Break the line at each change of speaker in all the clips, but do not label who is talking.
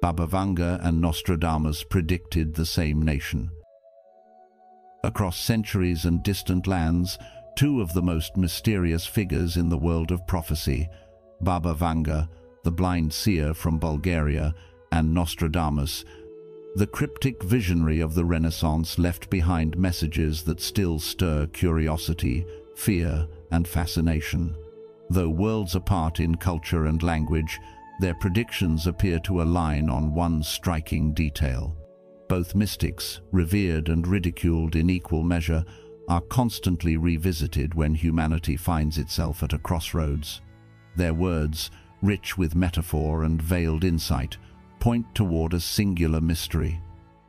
Baba Vanga and Nostradamus predicted the same nation. Across centuries and distant lands, two of the most mysterious figures in the world of prophecy, Baba Vanga, the blind seer from Bulgaria, and Nostradamus, the cryptic visionary of the Renaissance, left behind messages that still stir curiosity, fear, and fascination. Though worlds apart in culture and language, their predictions appear to align on one striking detail. Both mystics, revered and ridiculed in equal measure, are constantly revisited when humanity finds itself at a crossroads. Their words, rich with metaphor and veiled insight, point toward a singular mystery.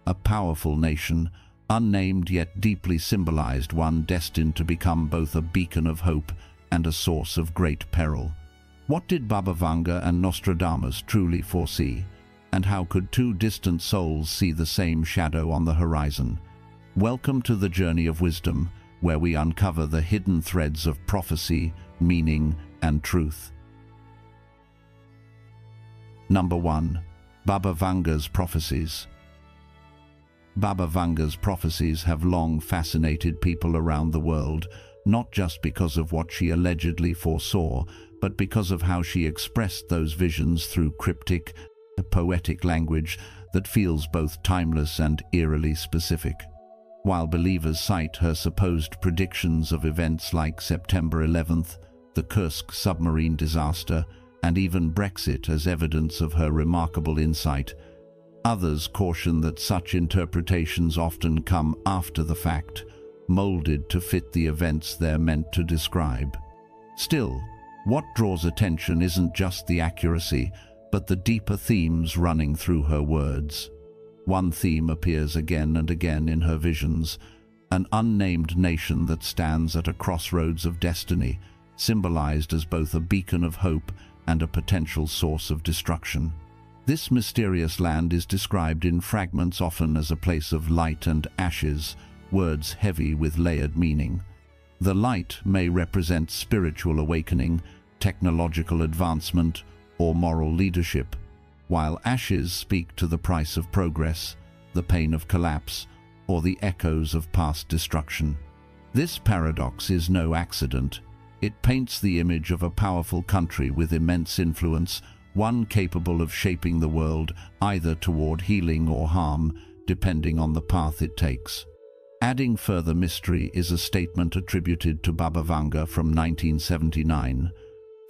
A powerful nation, unnamed yet deeply symbolized, one destined to become both a beacon of hope and a source of great peril. What did Baba Vanga and Nostradamus truly foresee? And how could two distant souls see the same shadow on the horizon? Welcome to the journey of wisdom, where we uncover the hidden threads of prophecy, meaning, and truth. Number 1. Baba Vanga's Prophecies. Baba Vanga's prophecies have long fascinated people around the world, not just because of what she allegedly foresaw, but because of how she expressed those visions through cryptic, poetic language that feels both timeless and eerily specific. While believers cite her supposed predictions of events like September 11th, the Kursk submarine disaster, and even Brexit as evidence of her remarkable insight, others caution that such interpretations often come after the fact, molded to fit the events they're meant to describe. Still, what draws attention isn't just the accuracy, but the deeper themes running through her words. One theme appears again and again in her visions: an unnamed nation that stands at a crossroads of destiny, symbolized as both a beacon of hope and a potential source of destruction. This mysterious land is described in fragments often as a place of light and ashes, words heavy with layered meaning. The light may represent spiritual awakening, technological advancement, or moral leadership, while ashes speak to the price of progress, the pain of collapse, or the echoes of past destruction. This paradox is no accident. It paints the image of a powerful country with immense influence, one capable of shaping the world either toward healing or harm, depending on the path it takes. Adding further mystery is a statement attributed to Baba Vanga from 1979.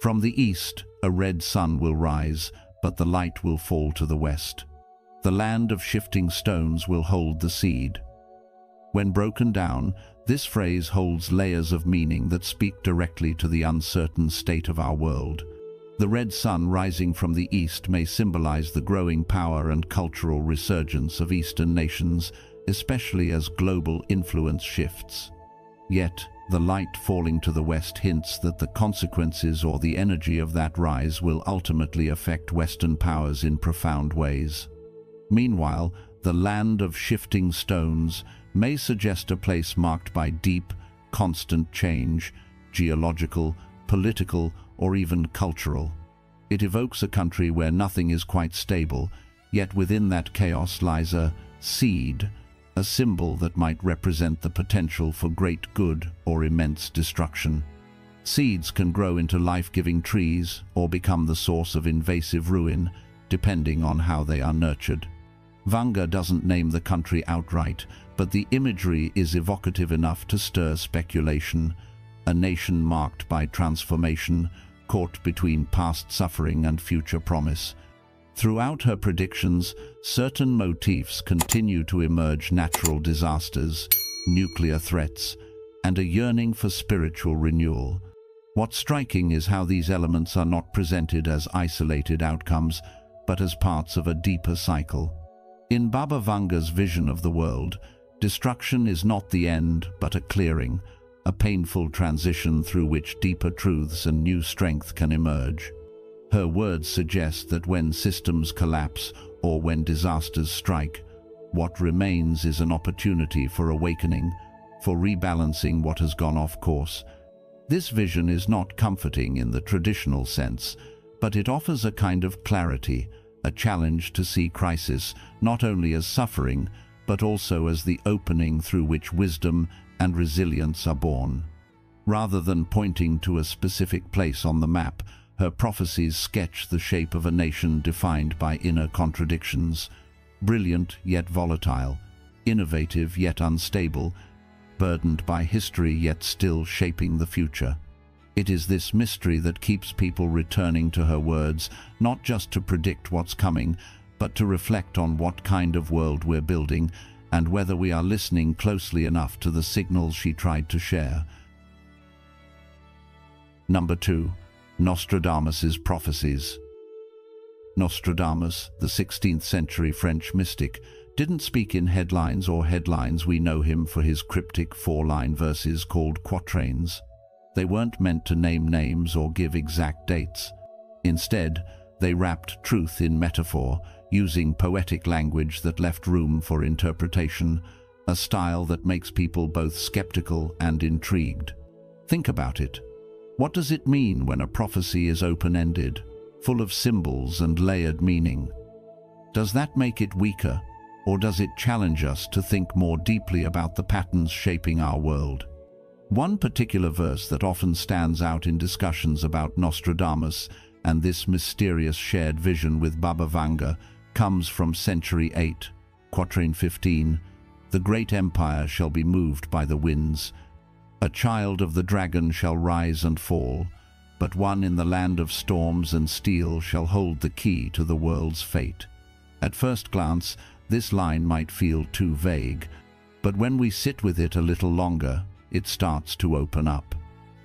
From the east, a red sun will rise, but the light will fall to the west. The land of shifting stones will hold the seed. When broken down, this phrase holds layers of meaning that speak directly to the uncertain state of our world. The red sun rising from the east may symbolize the growing power and cultural resurgence of Eastern nations, especially as global influence shifts. Yet, the light falling to the west hints that the consequences or the energy of that rise will ultimately affect Western powers in profound ways. Meanwhile, the land of shifting stones may suggest a place marked by deep, constant change, geological, political, or even cultural. It evokes a country where nothing is quite stable, yet within that chaos lies a seed, a symbol that might represent the potential for great good or immense destruction. Seeds can grow into life-giving trees or become the source of invasive ruin, depending on how they are nurtured. Vanga doesn't name the country outright, but the imagery is evocative enough to stir speculation. A nation marked by transformation, caught between past suffering and future promise. Throughout her predictions, certain motifs continue to emerge: natural disasters, nuclear threats, and a yearning for spiritual renewal. What's striking is how these elements are not presented as isolated outcomes, but as parts of a deeper cycle. In Baba Vanga's vision of the world, destruction is not the end, but a clearing, a painful transition through which deeper truths and new strength can emerge. Her words suggest that when systems collapse or when disasters strike, what remains is an opportunity for awakening, for rebalancing what has gone off course. This vision is not comforting in the traditional sense, but it offers a kind of clarity, a challenge to see crisis not only as suffering, but also as the opening through which wisdom and resilience are born. Rather than pointing to a specific place on the map, her prophecies sketch the shape of a nation defined by inner contradictions, brilliant yet volatile, innovative yet unstable, burdened by history yet still shaping the future. It is this mystery that keeps people returning to her words, not just to predict what's coming, but to reflect on what kind of world we're building and whether we are listening closely enough to the signals she tried to share. Number 2. Nostradamus's Prophecies. Nostradamus, the 16th century French mystic, didn't speak in headlines. We know him for his cryptic 4-line verses called quatrains. They weren't meant to name names or give exact dates. Instead, they wrapped truth in metaphor, using poetic language that left room for interpretation, a style that makes people both skeptical and intrigued. Think about it. What does it mean when a prophecy is open-ended, full of symbols and layered meaning? Does that make it weaker, or does it challenge us to think more deeply about the patterns shaping our world? One particular verse that often stands out in discussions about Nostradamus and this mysterious shared vision with Baba Vanga comes from Century 8, Quatrain 15. The great empire shall be moved by the winds. A child of the dragon shall rise and fall, but one in the land of storms and steel shall hold the key to the world's fate. At first glance, this line might feel too vague, but when we sit with it a little longer, it starts to open up.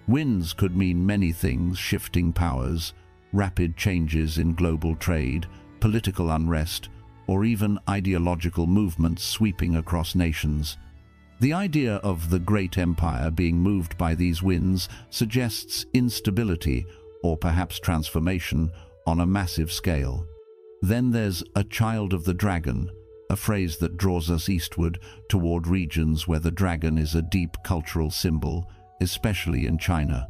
Winds could mean many things: shifting powers, rapid changes in global trade, political unrest, or even ideological movements sweeping across nations. The idea of the great empire being moved by these winds suggests instability or perhaps transformation on a massive scale. Then there's a child of the dragon, a phrase that draws us eastward toward regions where the dragon is a deep cultural symbol, especially in China.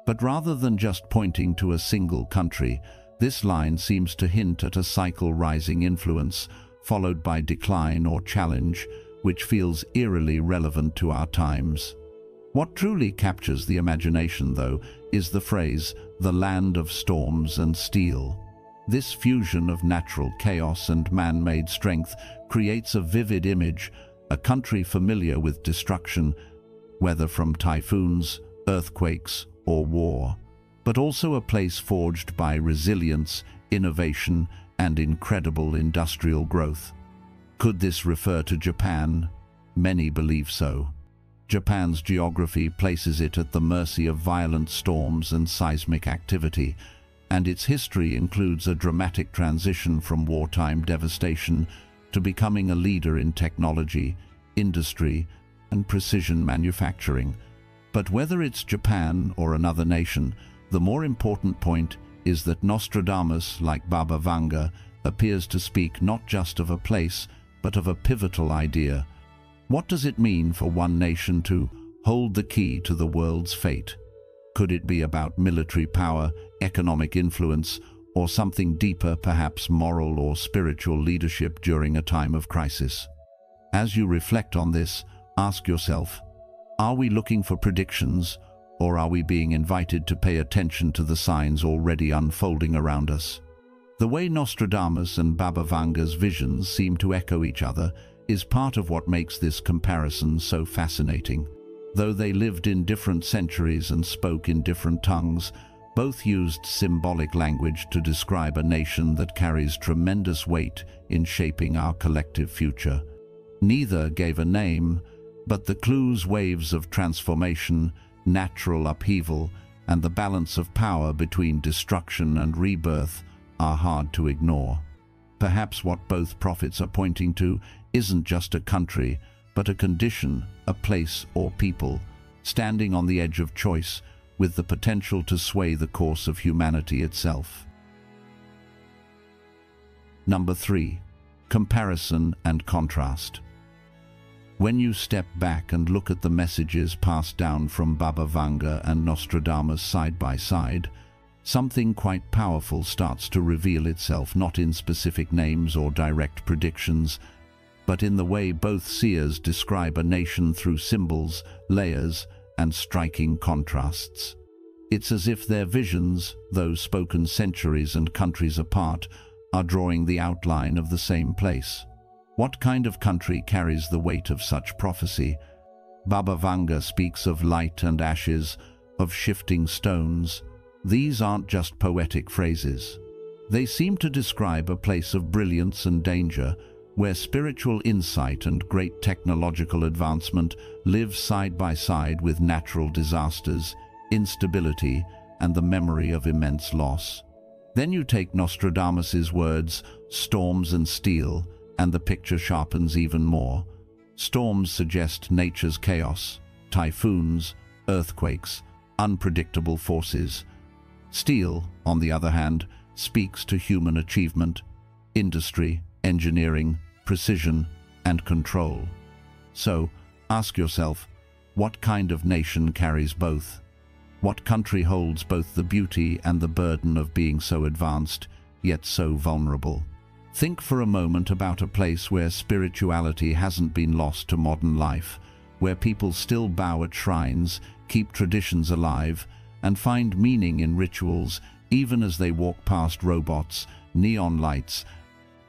But rather than just pointing to a single country, this line seems to hint at a cycle: rising influence, followed by decline or challenge, which feels eerily relevant to our times. What truly captures the imagination, though, is the phrase, "the land of storms and steel." This fusion of natural chaos and man-made strength creates a vivid image, a country familiar with destruction, whether from typhoons, earthquakes, or war, but also a place forged by resilience, innovation, and incredible industrial growth. Could this refer to Japan? Many believe so. Japan's geography places it at the mercy of violent storms and seismic activity, and its history includes a dramatic transition from wartime devastation to becoming a leader in technology, industry, and precision manufacturing. But whether it's Japan or another nation, the more important point is that Nostradamus, like Baba Vanga, appears to speak not just of a place, but of a pivotal idea. What does it mean for one nation to hold the key to the world's fate? Could it be about military power, economic influence, or something deeper, perhaps moral or spiritual leadership during a time of crisis? As you reflect on this, ask yourself, are we looking for predictions, or are we being invited to pay attention to the signs already unfolding around us? The way Nostradamus and Baba Vanga's visions seem to echo each other is part of what makes this comparison so fascinating. Though they lived in different centuries and spoke in different tongues, both used symbolic language to describe a nation that carries tremendous weight in shaping our collective future. Neither gave a name, but the clues: waves of transformation, natural upheaval, and the balance of power between destruction and rebirth are hard to ignore. Perhaps what both prophets are pointing to isn't just a country, but a condition, a place or people, standing on the edge of choice, with the potential to sway the course of humanity itself. Number 3. Comparison and contrast. When you step back and look at the messages passed down from Baba Vanga and Nostradamus side by side, Something quite powerful starts to reveal itself, not in specific names or direct predictions, but in the way both seers describe a nation through symbols, layers, and striking contrasts. It's as if their visions, though spoken centuries and countries apart, are drawing the outline of the same place. What kind of country carries the weight of such prophecy? Baba Vanga speaks of light and ashes, of shifting stones. These aren't just poetic phrases. They seem to describe a place of brilliance and danger, where spiritual insight and great technological advancement live side by side with natural disasters, instability, and the memory of immense loss. Then you take Nostradamus's words, storms and steel, and the picture sharpens even more. Storms suggest nature's chaos, typhoons, earthquakes, unpredictable forces. Steel, on the other hand, speaks to human achievement, industry, engineering, precision, and control. So, ask yourself, what kind of nation carries both? What country holds both the beauty and the burden of being so advanced, yet so vulnerable? Think for a moment about a place where spirituality hasn't been lost to modern life, where people still bow at shrines, keep traditions alive, and find meaning in rituals even as they walk past robots, neon lights,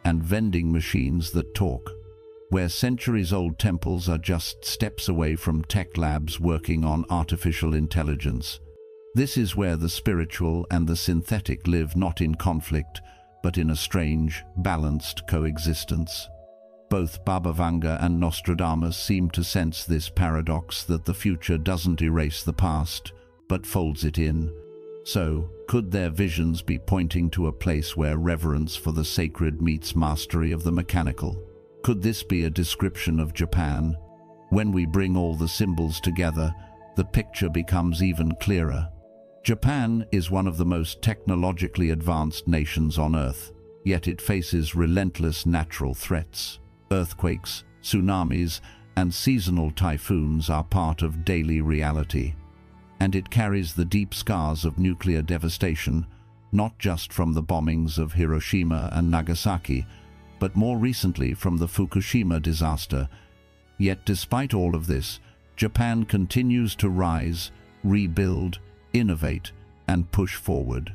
and vending machines that talk. Where centuries-old temples are just steps away from tech labs working on artificial intelligence. This is where the spiritual and the synthetic live not in conflict, but in a strange, balanced coexistence. Both Baba Vanga and Nostradamus seem to sense this paradox that the future doesn't erase the past, but folds it in. So, could their visions be pointing to a place where reverence for the sacred meets mastery of the mechanical? Could this be a description of Japan? When we bring all the symbols together, the picture becomes even clearer. Japan is one of the most technologically advanced nations on Earth, yet it faces relentless natural threats. Earthquakes, tsunamis, and seasonal typhoons are part of daily reality. And it carries the deep scars of nuclear devastation, not just from the bombings of Hiroshima and Nagasaki, but more recently from the Fukushima disaster. Yet despite all of this, Japan continues to rise, rebuild, innovate, and push forward.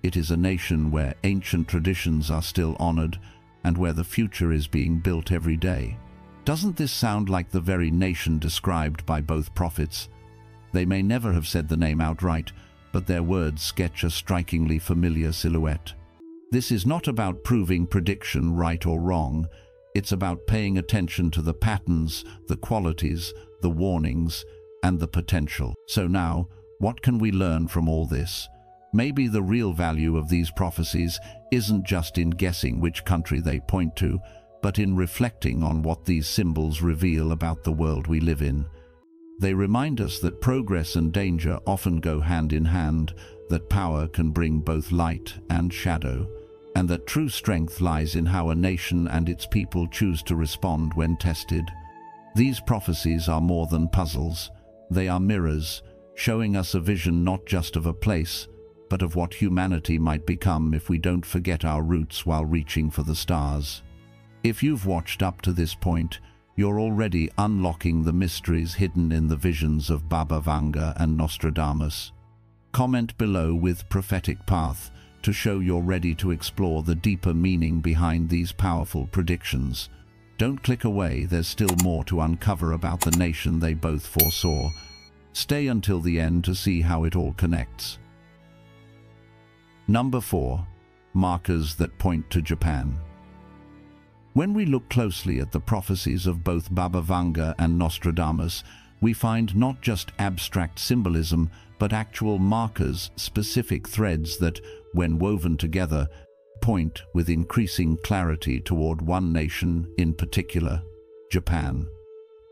It is a nation where ancient traditions are still honored and where the future is being built every day. Doesn't this sound like the very nation described by both prophets? They may never have said the name outright, but their words sketch a strikingly familiar silhouette. This is not about proving prediction right or wrong. It's about paying attention to the patterns, the qualities, the warnings, and the potential. So now, what can we learn from all this? Maybe the real value of these prophecies isn't just in guessing which country they point to, but in reflecting on what these symbols reveal about the world we live in. They remind us that progress and danger often go hand in hand, that power can bring both light and shadow, and that true strength lies in how a nation and its people choose to respond when tested. These prophecies are more than puzzles. They are mirrors, showing us a vision not just of a place, but of what humanity might become if we don't forget our roots while reaching for the stars. If you've watched up to this point, you're already unlocking the mysteries hidden in the visions of Baba Vanga and Nostradamus. Comment below with prophetic path to show you're ready to explore the deeper meaning behind these powerful predictions. Don't click away, there's still more to uncover about the nation they both foresaw. Stay until the end to see how it all connects. Number 4. Markers that point to Japan. When we look closely at the prophecies of both Baba Vanga and Nostradamus, we find not just abstract symbolism, but actual markers, specific threads that, when woven together, point with increasing clarity toward one nation in particular, Japan.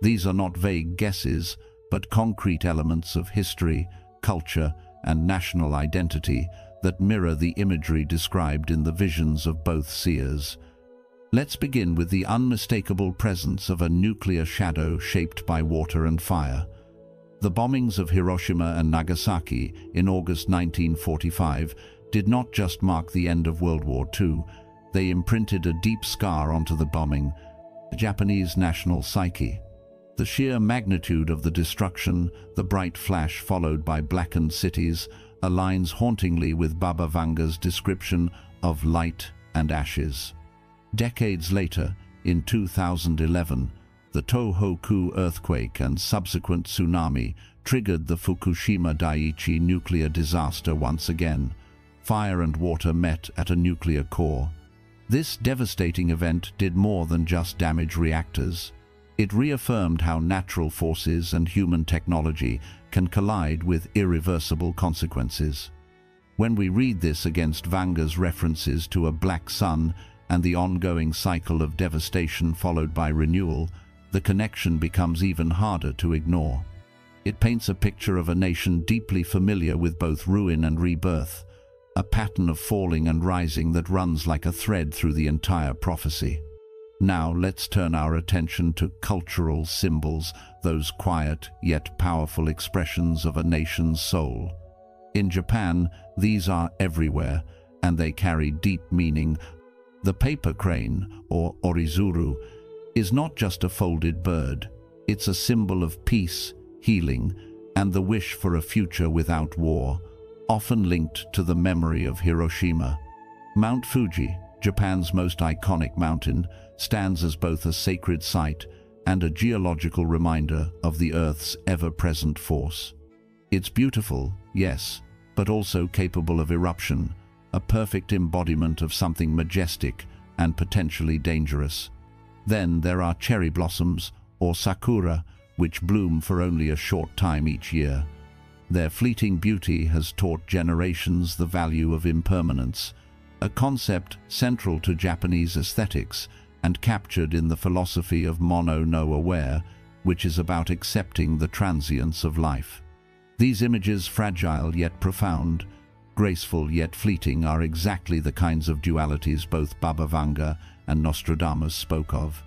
These are not vague guesses, but concrete elements of history, culture, and national identity that mirror the imagery described in the visions of both seers. Let's begin with the unmistakable presence of a nuclear shadow shaped by water and fire. The bombings of Hiroshima and Nagasaki in August 1945 did not just mark the end of World War II, they imprinted a deep scar onto the Japanese national psyche. The sheer magnitude of the destruction, the bright flash followed by blackened cities, aligns hauntingly with Baba Vanga's description of light and ashes. Decades later, in 2011, the Tohoku earthquake and subsequent tsunami triggered the Fukushima Daiichi nuclear disaster once again. Fire and water met at a nuclear core. This devastating event did more than just damage reactors. It reaffirmed how natural forces and human technology can collide with irreversible consequences. When we read this against Vanga's references to a black sun and the ongoing cycle of devastation followed by renewal, the connection becomes even harder to ignore. It paints a picture of a nation deeply familiar with both ruin and rebirth, a pattern of falling and rising that runs like a thread through the entire prophecy. Now let's turn our attention to cultural symbols, those quiet yet powerful expressions of a nation's soul. In Japan, these are everywhere, and they carry deep meaning. The paper crane, or orizuru, is not just a folded bird. It's a symbol of peace, healing, and the wish for a future without war, often linked to the memory of Hiroshima. Mount Fuji, Japan's most iconic mountain, stands as both a sacred site and a geological reminder of the Earth's ever-present force. It's beautiful, yes, but also capable of eruption, a perfect embodiment of something majestic and potentially dangerous. Then there are cherry blossoms, or sakura, which bloom for only a short time each year. Their fleeting beauty has taught generations the value of impermanence, a concept central to Japanese aesthetics and captured in the philosophy of mono no aware, which is about accepting the transience of life. These images, fragile yet profound, graceful yet fleeting, are exactly the kinds of dualities both Baba Vanga and Nostradamus spoke of.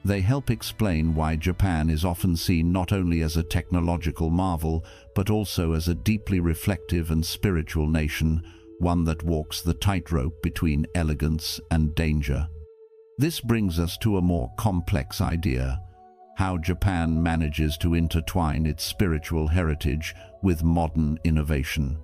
They help explain why Japan is often seen not only as a technological marvel, but also as a deeply reflective and spiritual nation, one that walks the tightrope between elegance and danger. This brings us to a more complex idea: how Japan manages to intertwine its spiritual heritage with modern innovation.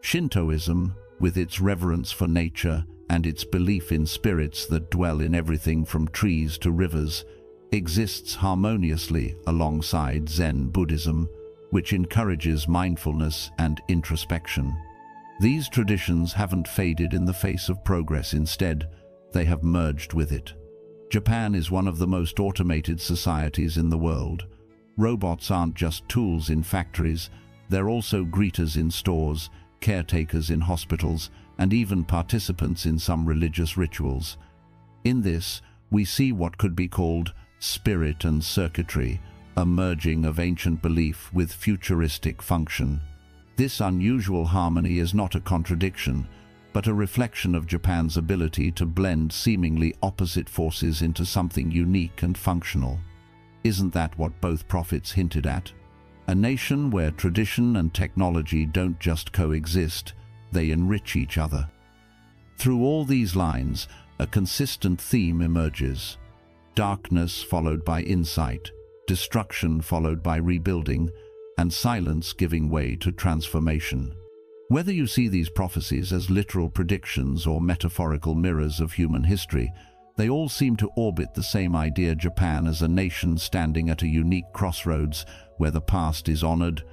Shintoism, with its reverence for nature and its belief in spirits that dwell in everything from trees to rivers, exists harmoniously alongside Zen Buddhism, which encourages mindfulness and introspection. These traditions haven't faded in the face of progress. Instead, they have merged with it. Japan is one of the most automated societies in the world. Robots aren't just tools in factories, they're also greeters in stores, caretakers in hospitals, and even participants in some religious rituals. In this, we see what could be called spirit and circuitry, a merging of ancient belief with futuristic function. This unusual harmony is not a contradiction, but a reflection of Japan's ability to blend seemingly opposite forces into something unique and functional. Isn't that what both prophets hinted at? A nation where tradition and technology don't just coexist, they enrich each other. Through all these lines, a consistent theme emerges: darkness followed by insight, destruction followed by rebuilding, and silence giving way to transformation. Whether you see these prophecies as literal predictions or metaphorical mirrors of human history, they all seem to orbit the same idea: Japan as a nation standing at a unique crossroads where the past is honored,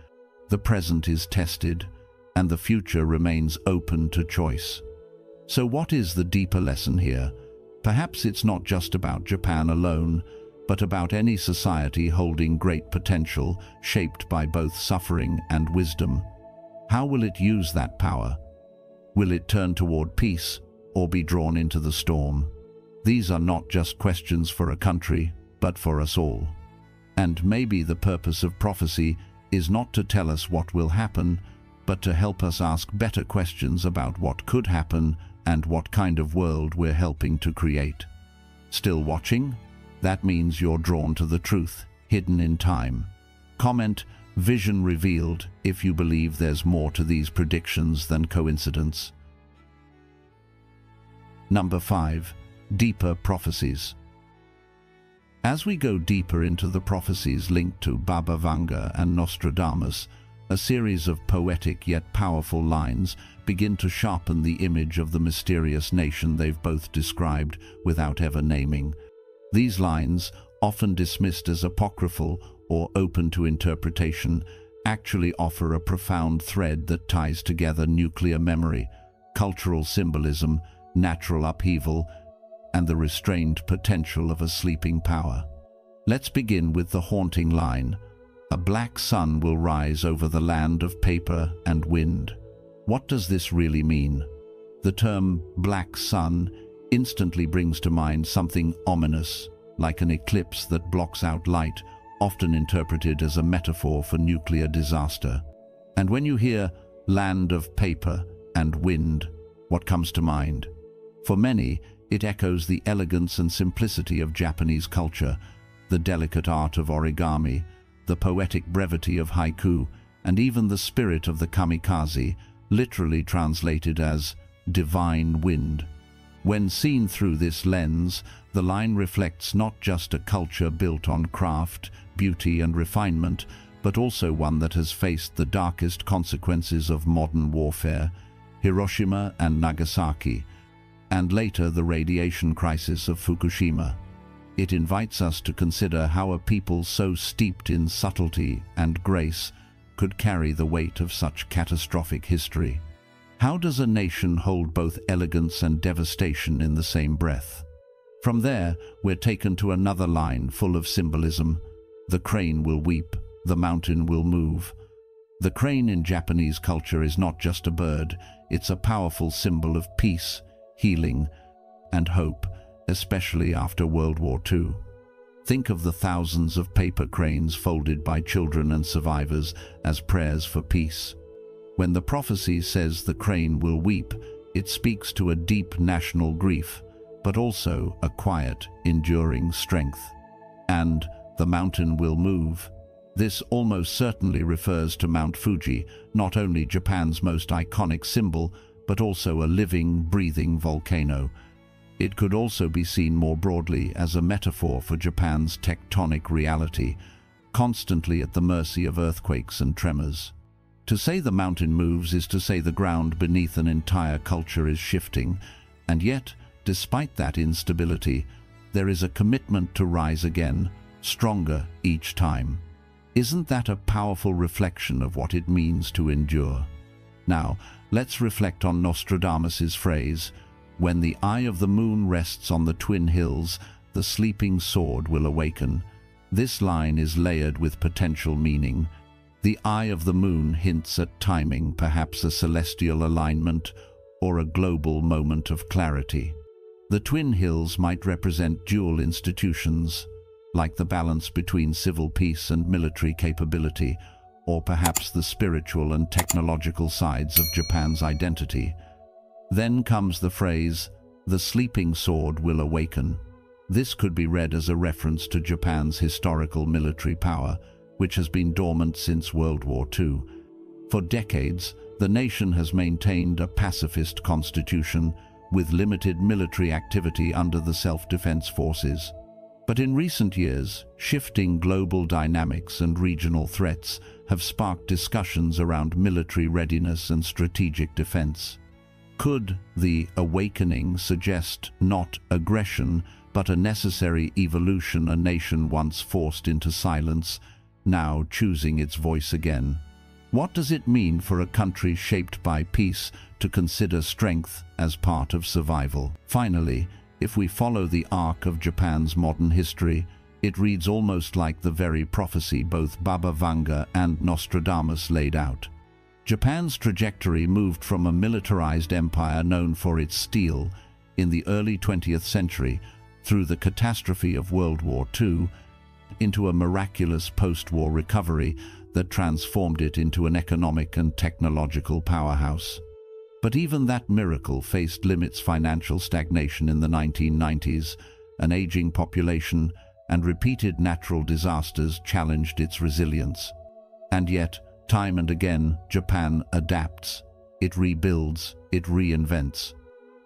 the present is tested, and the future remains open to choice. So what is the deeper lesson here? Perhaps it's not just about Japan alone, but about any society holding great potential, shaped by both suffering and wisdom. How will it use that power? Will it turn toward peace or be drawn into the storm? These are not just questions for a country, but for us all. And maybe the purpose of prophecy is not to tell us what will happen, but to help us ask better questions about what could happen and what kind of world we're helping to create. Still watching? That means you're drawn to the truth, hidden in time. Comment, Vision revealed, if you believe there's more to these predictions than coincidence. Number 5. Deeper prophecies. As we go deeper into the prophecies linked to Baba Vanga and Nostradamus, a series of poetic yet powerful lines begin to sharpen the image of the mysterious nation they've both described without ever naming. These lines, often dismissed as apocryphal or open to interpretation, actually offer a profound thread that ties together nuclear memory, cultural symbolism, natural upheaval, and the restrained potential of a sleeping power. Let's begin with the haunting line, "A black sun will rise over the land of paper and wind." What does this really mean? The term black sun instantly brings to mind something ominous, like an eclipse that blocks out light, often interpreted as a metaphor for nuclear disaster. And when you hear land of paper and wind, what comes to mind? For many, it echoes the elegance and simplicity of Japanese culture, the delicate art of origami, the poetic brevity of haiku, and even the spirit of the kamikaze, literally translated as divine wind. When seen through this lens, the line reflects not just a culture built on craft, beauty, and refinement, but also one that has faced the darkest consequences of modern warfare, Hiroshima and Nagasaki, and later the radiation crisis of Fukushima. It invites us to consider how a people so steeped in subtlety and grace could carry the weight of such catastrophic history. How does a nation hold both elegance and devastation in the same breath? From there, we're taken to another line full of symbolism. The crane will weep, the mountain will move. The crane in Japanese culture is not just a bird, it's a powerful symbol of peace, healing, and hope, especially after World War II. Think of the thousands of paper cranes folded by children and survivors as prayers for peace. When the prophecy says the crane will weep, it speaks to a deep national grief, but also a quiet, enduring strength. And the mountain will move. This almost certainly refers to Mount Fuji, not only Japan's most iconic symbol, but also a living, breathing volcano. It could also be seen more broadly as a metaphor for Japan's tectonic reality, constantly at the mercy of earthquakes and tremors. To say the mountain moves is to say the ground beneath an entire culture is shifting, and yet, despite that instability, there is a commitment to rise again, stronger each time. Isn't that a powerful reflection of what it means to endure? Now, let's reflect on Nostradamus's phrase, "When the eye of the moon rests on the twin hills, the sleeping sword will awaken." This line is layered with potential meaning. The eye of the moon hints at timing, perhaps a celestial alignment or a global moment of clarity. The twin hills might represent dual institutions, like the balance between civil peace and military capability, or perhaps the spiritual and technological sides of Japan's identity. Then comes the phrase, "The sleeping sword will awaken." This could be read as a reference to Japan's historical military power, which has been dormant since World War II. For decades, the nation has maintained a pacifist constitution with limited military activity under the self-defense forces. But in recent years, shifting global dynamics and regional threats have sparked discussions around military readiness and strategic defense. Could the awakening suggest not aggression, but a necessary evolution, a nation once forced into silence, now choosing its voice again? What does it mean for a country shaped by peace to consider strength as part of survival? Finally, if we follow the arc of Japan's modern history, it reads almost like the very prophecy both Baba Vanga and Nostradamus laid out. Japan's trajectory moved from a militarized empire known for its steel in the early 20th century through the catastrophe of World War II into a miraculous post-war recovery that transformed it into an economic and technological powerhouse. But even that miracle faced limits. Financial stagnation in the 1990s, an aging population, and repeated natural disasters challenged its resilience. And yet, time and again, Japan adapts. It rebuilds, it reinvents.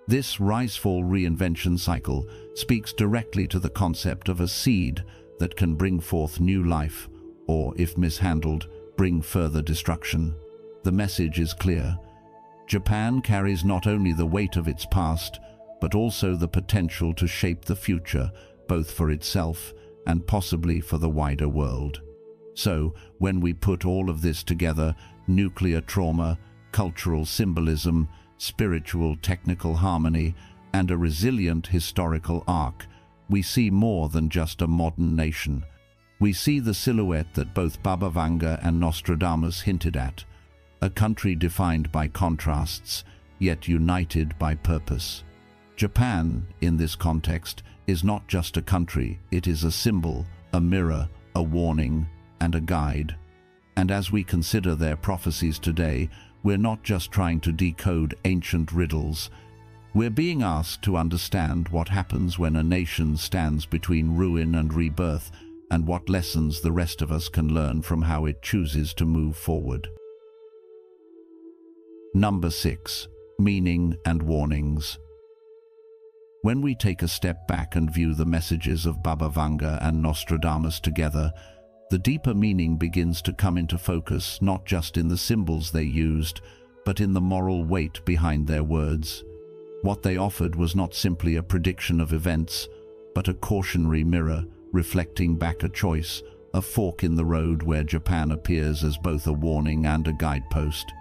This rise-fall reinvention cycle speaks directly to the concept of a seed that can bring forth new life, or, if mishandled, bring further destruction. The message is clear. Japan carries not only the weight of its past, but also the potential to shape the future, both for itself and possibly for the wider world. So, when we put all of this together, nuclear trauma, cultural symbolism, spiritual technical harmony, and a resilient historical arc, we see more than just a modern nation. We see the silhouette that both Baba Vanga and Nostradamus hinted at, a country defined by contrasts, yet united by purpose. Japan, in this context, is not just a country, it is a symbol, a mirror, a warning, and a guide. And as we consider their prophecies today, we're not just trying to decode ancient riddles. We're being asked to understand what happens when a nation stands between ruin and rebirth, and what lessons the rest of us can learn from how it chooses to move forward. Number 6. Meaning and warnings. When we take a step back and view the messages of Baba Vanga and Nostradamus together, the deeper meaning begins to come into focus, not just in the symbols they used, but in the moral weight behind their words. What they offered was not simply a prediction of events, but a cautionary mirror reflecting back a choice, a fork in the road where Japan appears as both a warning and a guidepost.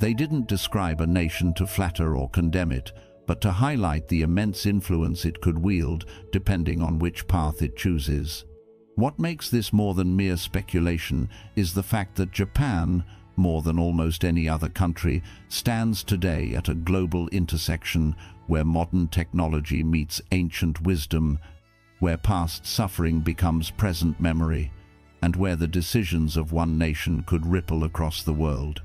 They didn't describe a nation to flatter or condemn it, but to highlight the immense influence it could wield depending on which path it chooses. What makes this more than mere speculation is the fact that Japan, more than almost any other country, stands today at a global intersection where modern technology meets ancient wisdom, where past suffering becomes present memory, and where the decisions of one nation could ripple across the world.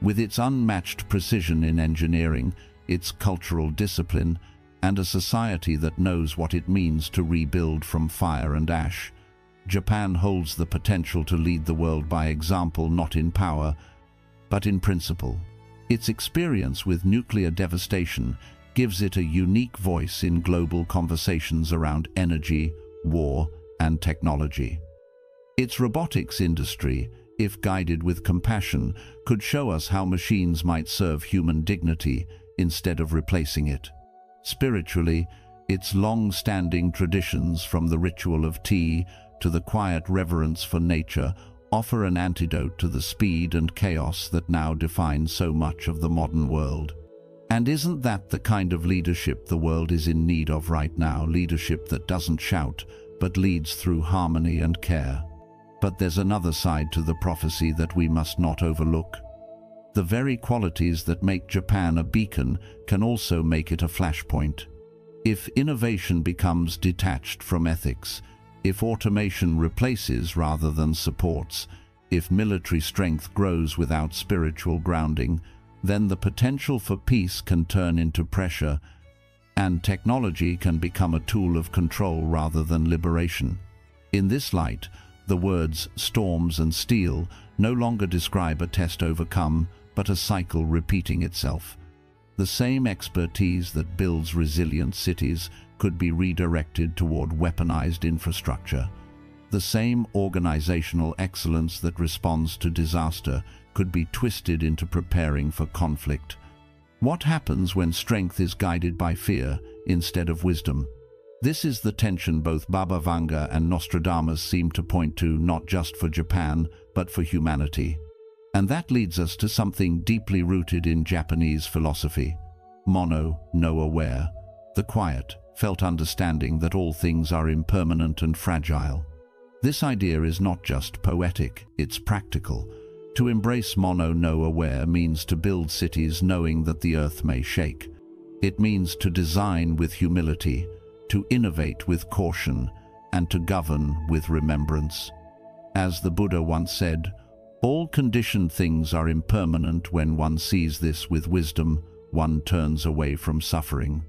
With its unmatched precision in engineering, its cultural discipline, and a society that knows what it means to rebuild from fire and ash, Japan holds the potential to lead the world by example, not in power, but in principle. Its experience with nuclear devastation gives it a unique voice in global conversations around energy, war, and technology. Its robotics industry, if guided with compassion, could show us how machines might serve human dignity instead of replacing it. Spiritually, its long-standing traditions, from the ritual of tea to the quiet reverence for nature, offer an antidote to the speed and chaos that now define so much of the modern world. And isn't that the kind of leadership the world is in need of right now? Leadership that doesn't shout, but leads through harmony and care. But there's another side to the prophecy that we must not overlook. The very qualities that make Japan a beacon can also make it a flashpoint. If innovation becomes detached from ethics, if automation replaces rather than supports, if military strength grows without spiritual grounding, then the potential for peace can turn into pressure, and technology can become a tool of control rather than liberation. In this light, the words storms and steel no longer describe a test overcome, but a cycle repeating itself. The same expertise that builds resilient cities could be redirected toward weaponized infrastructure. The same organizational excellence that responds to disaster could be twisted into preparing for conflict. What happens when strength is guided by fear instead of wisdom? This is the tension both Baba Vanga and Nostradamus seem to point to, not just for Japan, but for humanity. And that leads us to something deeply rooted in Japanese philosophy: mono no aware, the quiet, felt understanding that all things are impermanent and fragile. This idea is not just poetic, it's practical. To embrace mono no aware means to build cities knowing that the earth may shake. It means to design with humility, to innovate with caution, and to govern with remembrance. As the Buddha once said, all conditioned things are impermanent. When one sees this with wisdom, one turns away from suffering.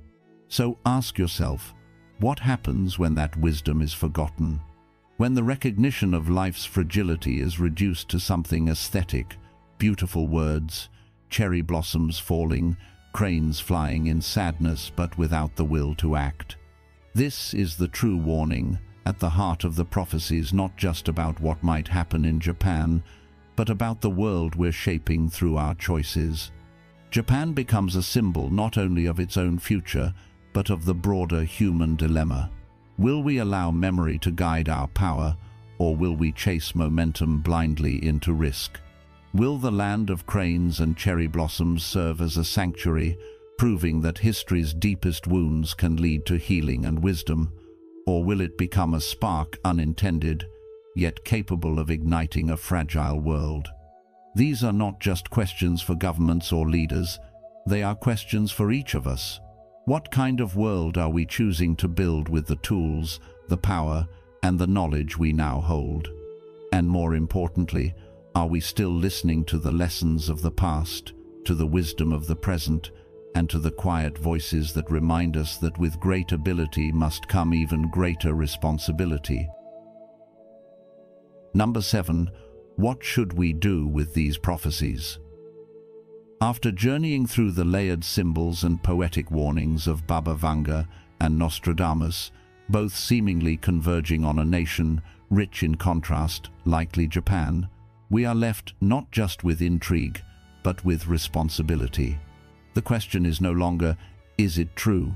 So ask yourself, what happens when that wisdom is forgotten? When the recognition of life's fragility is reduced to something aesthetic, beautiful words, cherry blossoms falling, cranes flying in sadness but without the will to act. This is the true warning at the heart of the prophecies, not just about what might happen in Japan, but about the world we're shaping through our choices. Japan becomes a symbol not only of its own future, but of the broader human dilemma. Will we allow memory to guide our power, or will we chase momentum blindly into risk? Will the land of cranes and cherry blossoms serve as a sanctuary, proving that history's deepest wounds can lead to healing and wisdom? Or will it become a spark unintended, yet capable of igniting a fragile world? These are not just questions for governments or leaders, they are questions for each of us. What kind of world are we choosing to build with the tools, the power, and the knowledge we now hold? And more importantly, are we still listening to the lessons of the past, to the wisdom of the present, and to the quiet voices that remind us that with great ability must come even greater responsibility? Number 7. What should we do with these prophecies? After journeying through the layered symbols and poetic warnings of Baba Vanga and Nostradamus, both seemingly converging on a nation rich in contrast, likely Japan, we are left not just with intrigue, but with responsibility. The question is no longer, is it true?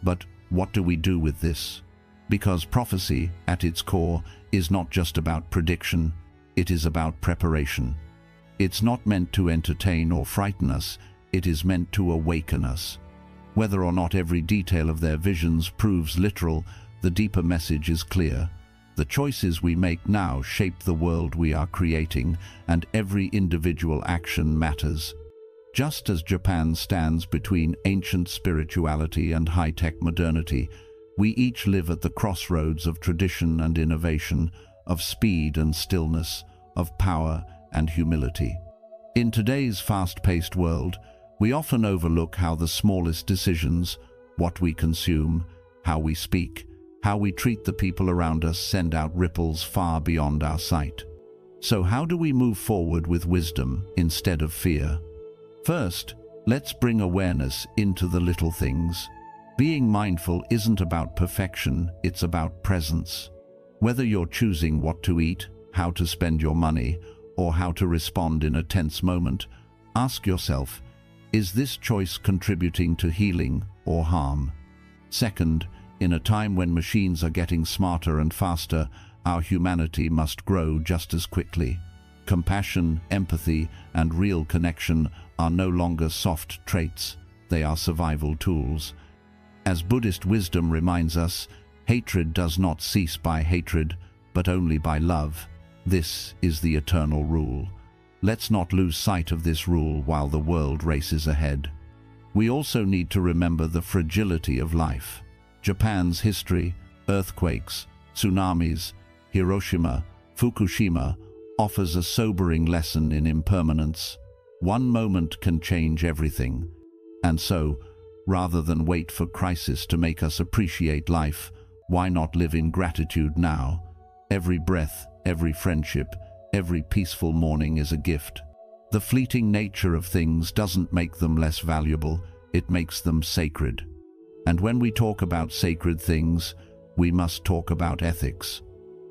But what do we do with this? Because prophecy, at its core, is not just about prediction, it is about preparation. It's not meant to entertain or frighten us, it is meant to awaken us. Whether or not every detail of their visions proves literal, the deeper message is clear. The choices we make now shape the world we are creating, and every individual action matters. Just as Japan stands between ancient spirituality and high-tech modernity, we each live at the crossroads of tradition and innovation, of speed and stillness, of power and humility. In today's fast-paced world, we often overlook how the smallest decisions, what we consume, how we speak, how we treat the people around us, send out ripples far beyond our sight. So how do we move forward with wisdom instead of fear? First, let's bring awareness into the little things. Being mindful isn't about perfection, it's about presence. Whether you're choosing what to eat, how to spend your money, or how to respond in a tense moment, ask yourself, is this choice contributing to healing or harm? Second, in a time when machines are getting smarter and faster, our humanity must grow just as quickly. Compassion, empathy, and real connection are no longer soft traits, they are survival tools. As Buddhist wisdom reminds us, hatred does not cease by hatred, but only by love. This is the eternal rule. Let's not lose sight of this rule while the world races ahead. We also need to remember the fragility of life. Japan's history, earthquakes, tsunamis, Hiroshima, Fukushima, offers a sobering lesson in impermanence. One moment can change everything. And so, rather than wait for crisis to make us appreciate life, why not live in gratitude now? Every breath, every friendship, every peaceful morning is a gift. The fleeting nature of things doesn't make them less valuable, it makes them sacred. And when we talk about sacred things, we must talk about ethics.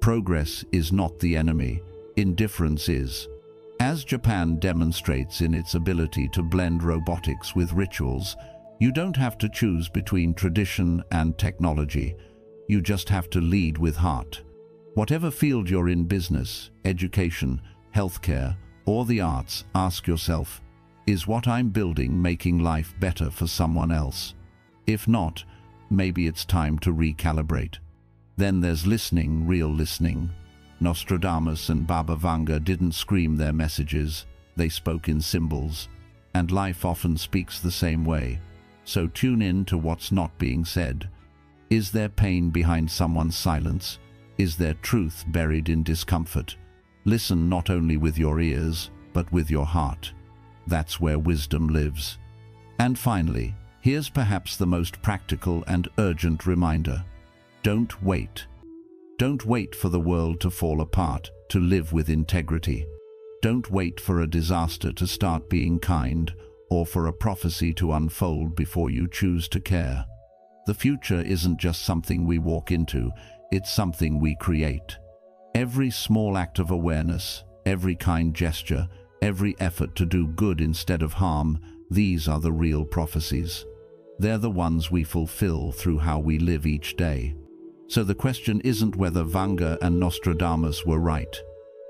Progress is not the enemy, indifference is. As Japan demonstrates in its ability to blend robotics with rituals, you don't have to choose between tradition and technology. You just have to lead with heart. Whatever field you're in, business, education, healthcare, or the arts, ask yourself, is what I'm building making life better for someone else? If not, maybe it's time to recalibrate. Then there's listening, real listening. Nostradamus and Baba Vanga didn't scream their messages, they spoke in symbols. And life often speaks the same way. So tune in to what's not being said. Is there pain behind someone's silence? Is there truth buried in discomfort? Listen not only with your ears, but with your heart. That's where wisdom lives. And finally, here's perhaps the most practical and urgent reminder. Don't wait. Don't wait for the world to fall apart to live with integrity. Don't wait for a disaster to start being kind, or for a prophecy to unfold before you choose to care. The future isn't just something we walk into, it's something we create. Every small act of awareness, every kind gesture, every effort to do good instead of harm, these are the real prophecies. They're the ones we fulfill through how we live each day. So the question isn't whether Vanga and Nostradamus were right.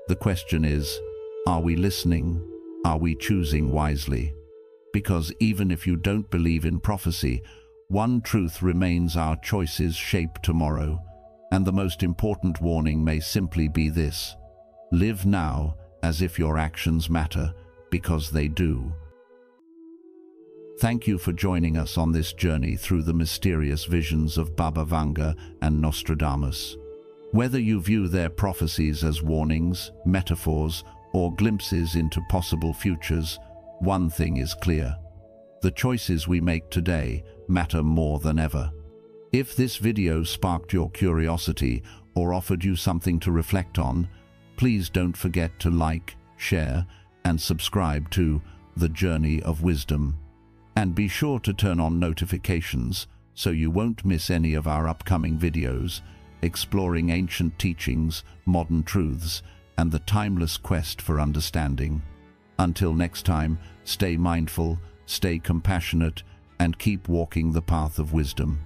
The question is, are we listening? Are we choosing wisely? Because even if you don't believe in prophecy, one truth remains: our choices shape tomorrow. And the most important warning may simply be this: live now as if your actions matter, because they do. Thank you for joining us on this journey through the mysterious visions of Baba Vanga and Nostradamus. Whether you view their prophecies as warnings, metaphors, or glimpses into possible futures, one thing is clear: the choices we make today matter more than ever. If this video sparked your curiosity or offered you something to reflect on, please don't forget to like, share, and subscribe to The Journey of Wisdom. And be sure to turn on notifications so you won't miss any of our upcoming videos exploring ancient teachings, modern truths, and the timeless quest for understanding. Until next time, stay mindful, stay compassionate, and keep walking the path of wisdom.